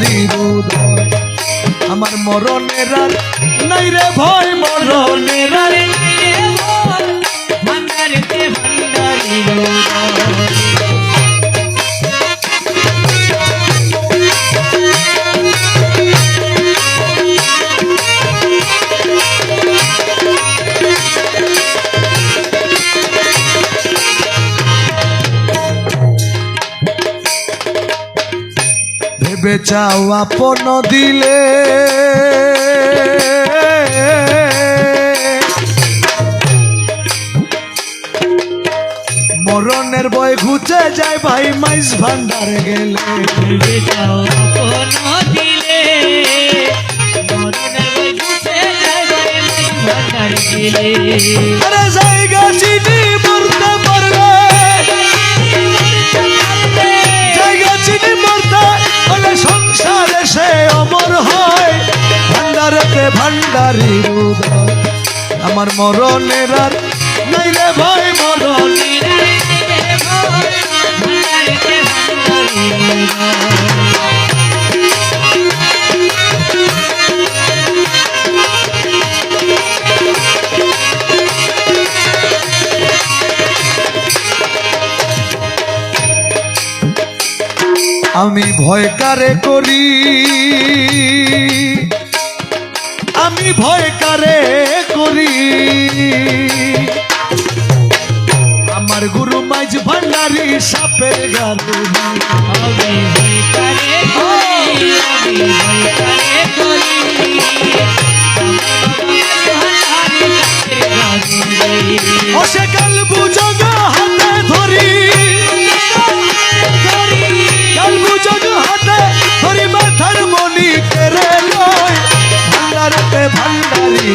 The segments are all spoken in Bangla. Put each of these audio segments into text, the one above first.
ভান্ডারীর উদয় আমার মরণের আর নাই রে ভয় মরণের আর ভান্ডারেতে ভান্ডারীর উদয় ভেবে চাও আপন দিলে মরণের বয় ঘুচে যায় ভাই মাইজ ভান্ডারে গেলে ভেবে চাও আপন দিলে মরণের বয় ঘুচে যায় ভাই মাইজ ভান্ডারে গেলে আরে জায়গা চিনি মরতে পারবে জায়গা চিনি মরতে বলে সংসারে সে অমর হয় ভান্ডারেতে ভান্ডারীর উদয় আমার মরণের আর নাই রে ভয় মরণের ভান্ডারেতে ভান্ডারীর আমি ভয় কারে করি আমি ভয় কারে করি আমার গুরু মাইজ ভান্ডারী সাপের গাধুরি আমি ভয় কারে করি আমি ভয় কারে করি অসে কাল বুঝগ হাতে ধরি কাল বুঝগ হাতে ধরি মাথার মনি কেড়ে লয় ভান্ডারেতে ভান্ডারী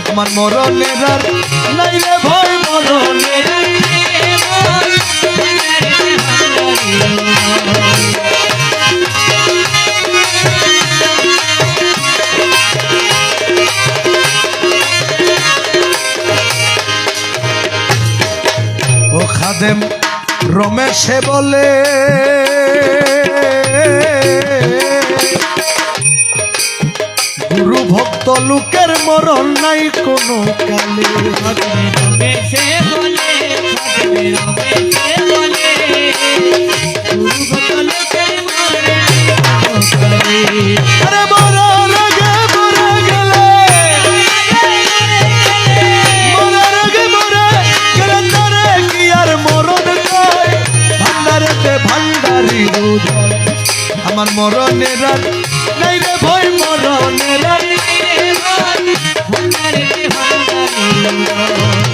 আমার মরণের আর নাই রে ভয় মরণের ও খাদেম রমেশে বলে গুরু ভক্ত লোকের মরণ নাই কোনো কালে রমেশে বলে রমেশে বলে গুরু ভক্ত লোকের মরণ আরে মরার আগে মরে গেলে মরার আগে মরে গেলে তারে কি আর মরণ কয় ভান্ডারেতে ভান্ডারীর উদয় আমার মরণের আর নাই রে ভয় মরণের আর ভান্ডারেতে ভান্ডারীর